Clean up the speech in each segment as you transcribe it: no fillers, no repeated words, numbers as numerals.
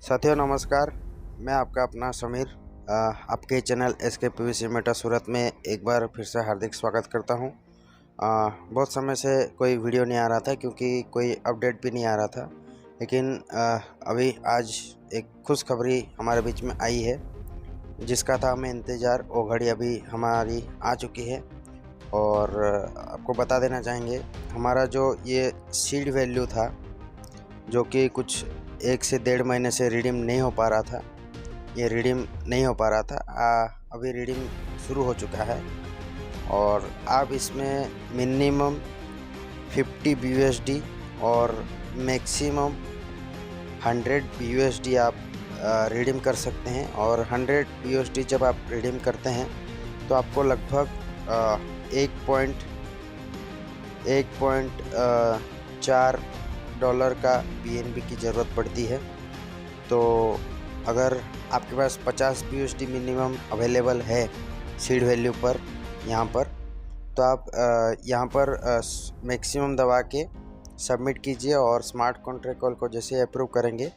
साथियों नमस्कार। मैं आपका अपना समीर आपके चैनल एसके पीवीसी मेटा सूरत में एक बार फिर से हार्दिक स्वागत करता हूं। बहुत समय से कोई वीडियो नहीं आ रहा था क्योंकि कोई अपडेट भी नहीं आ रहा था, लेकिन अभी आज एक खुशखबरी हमारे बीच में आई है जिसका था हमें इंतज़ार। वो घड़ी अभी हमारी आ चुकी है और आपको बता देना चाहेंगे हमारा जो ये सीड वैल्यू था जो कि कुछ 1 से 1.5 महीने से रिडीम नहीं हो पा रहा था, ये रिडीम नहीं हो पा रहा था। अभी रिडीम शुरू हो चुका है और आप इसमें मिनिमम 50 BUSD और मैक्सिमम 100 BUSD आप रिडीम कर सकते हैं। और 100 BUSD जब आप रिडीम करते हैं तो आपको लगभग 1.4 डॉलर का BNB की ज़रूरत पड़ती है। तो अगर आपके पास 50 BUSD मिनिमम अवेलेबल है सीड वैल्यू पर यहाँ पर, तो आप यहाँ पर मैक्सिमम दबा के सबमिट कीजिए और स्मार्ट कॉन्ट्रैक्ट कॉल को जैसे अप्रूव करेंगे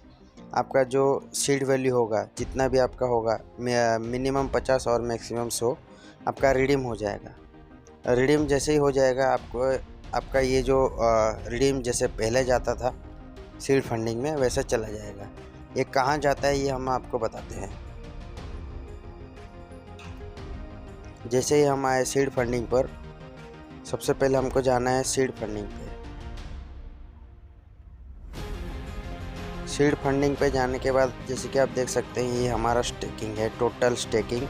आपका जो सीड वैल्यू होगा जितना भी आपका होगा मिनिमम 50 और मैक्सिमम 100 आपका रिडीम हो जाएगा। रिडीम जैसे ही हो जाएगा आपका ये जो रिडीम जैसे पहले जाता था सीड फंडिंग में वैसा चला जाएगा। ये कहाँ जाता है ये हम आपको बताते हैं। जैसे ही हम आए सीड फंडिंग पर, सबसे पहले हमको जाना है सीड फंडिंग पे। सीड फंडिंग पे जाने के बाद जैसे कि आप देख सकते हैं ये हमारा स्टेकिंग है, टोटल स्टेकिंग,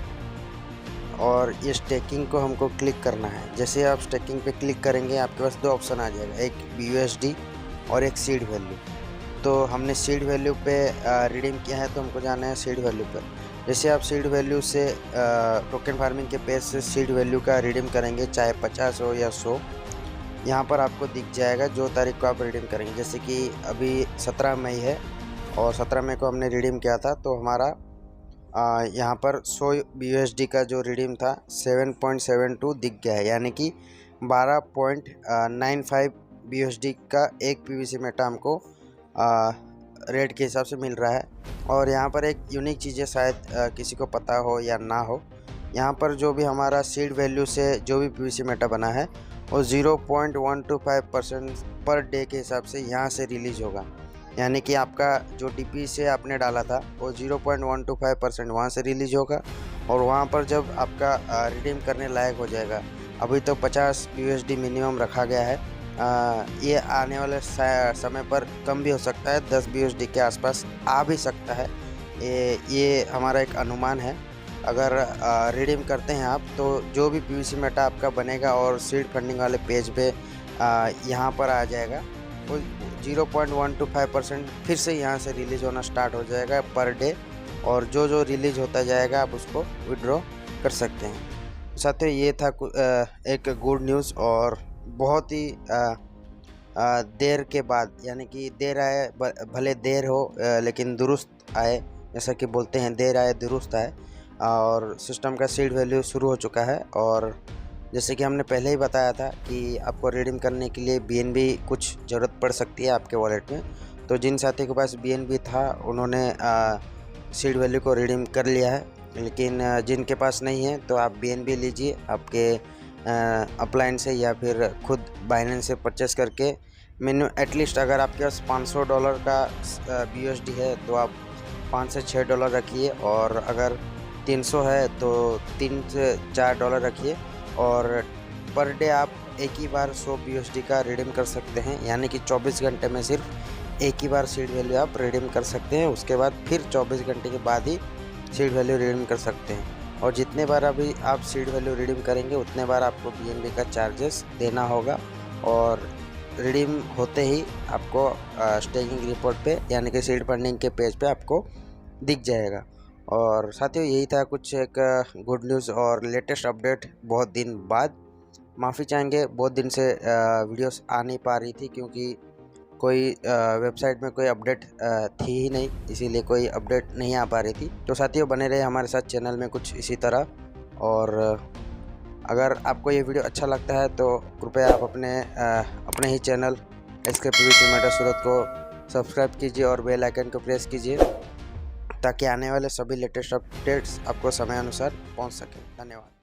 और ये स्टेकिंग को हमको क्लिक करना है। जैसे आप स्टेकिंग पे क्लिक करेंगे आपके पास दो ऑप्शन आ जाएगा, एक BUSD और एक सीड वैल्यू। तो हमने सीड वैल्यू पे रिडीम किया है तो हमको जाना है सीड वैल्यू पर। जैसे आप सीड वैल्यू से टोकन फार्मिंग के पेज से सीड वैल्यू का रिडीम करेंगे, चाहे 50 हो या 100, यहाँ पर आपको दिख जाएगा जो तारीख को आप रिडीम करेंगे। जैसे कि अभी 17 मई है और 17 मई को हमने रिडीम किया था तो हमारा यहाँ पर 100 BUSD का जो रिडीम था 7.72 दिख गया है, यानी कि 12.95 BUSD का एक PVC मेटा हमको रेट के हिसाब से मिल रहा है। और यहाँ पर एक यूनिक चीज़ है, शायद किसी को पता हो या ना हो, यहाँ पर जो भी हमारा सीड वैल्यू से जो भी PVC मेटा बना है वो 0.125% पर डे के हिसाब से यहाँ से रिलीज होगा। यानी कि आपका जो DP से आपने डाला था वो 0.125% वहाँ से रिलीज होगा और वहाँ पर जब आपका रिडीम करने लायक हो जाएगा, अभी तो 50 BUSD मिनिमम रखा गया है, ये आने वाले समय पर कम भी हो सकता है, 10 BUSD के आसपास आ भी सकता है। ये हमारा एक अनुमान है। अगर रिडीम करते हैं आप तो जो भी PVC मेटा आपका बनेगा और सीड फंडिंग वाले पेज पे यहाँ पर आ जाएगा, वो 0.125% फिर से यहाँ से रिलीज होना स्टार्ट हो जाएगा पर डे, और जो रिलीज होता जाएगा आप उसको विड्रॉ कर सकते हैं। साथियों ये था एक गुड न्यूज़, और बहुत ही देर के बाद, यानी कि देर आए भले देर हो लेकिन दुरुस्त आए, जैसा कि बोलते हैं देर आए दुरुस्त आए, और सिस्टम का सीड वैल्यू शुरू हो चुका है। और जैसे कि हमने पहले ही बताया था कि आपको रिडीम करने के लिए BNB कुछ ज़रूरत पड़ सकती है आपके वॉलेट में। तो जिन साथी के पास BNB था उन्होंने सीड वैल्यू को रिडीम कर लिया है, लेकिन जिनके पास नहीं है तो आप BNB लीजिए आपके अपलाइन से या फिर खुद बाइनेंस से परचेस करके। एटलीस्ट अगर आपके पास $500 का BUSD है तो आप 5 से 6 डॉलर रखिए, और अगर 300 है तो 3 से 4 डॉलर रखिए, और पर डे आप एक ही बार 100 BUSD का रिडीम कर सकते हैं। यानी कि 24 घंटे में सिर्फ एक ही बार सीड वैल्यू आप रिडीम कर सकते हैं, उसके बाद फिर 24 घंटे के बाद ही सीड वैल्यू रिडीम कर सकते हैं। और जितने बार अभी आप सीड वैल्यू रिडीम करेंगे उतने बार आपको BNB का चार्जेस देना होगा, और रिडीम होते ही आपको स्टेकिंग रिपोर्ट पे यानी कि सीड फंडिंग के पेज पे आपको दिख जाएगा। और साथियों यही था कुछ एक गुड न्यूज़ और लेटेस्ट अपडेट बहुत दिन बाद। माफ़ी चाहेंगे, बहुत दिन से वीडियोस आ नहीं पा रही थी क्योंकि कोई वेबसाइट में कोई अपडेट थी ही नहीं, इसीलिए कोई अपडेट नहीं आ पा रही थी। तो साथियों बने रहे हमारे साथ चैनल में कुछ इसी तरह। और अगर आपको ये वीडियो अच्छा लगता है तो कृपया आप अपने ही चैनल एसके पीवीसी मेटा सूरत को सब्सक्राइब कीजिए और बेल आइकन को प्रेस कीजिए ताकि आने वाले सभी लेटेस्ट अपडेट्स आपको समय अनुसार पहुंच सके। धन्यवाद।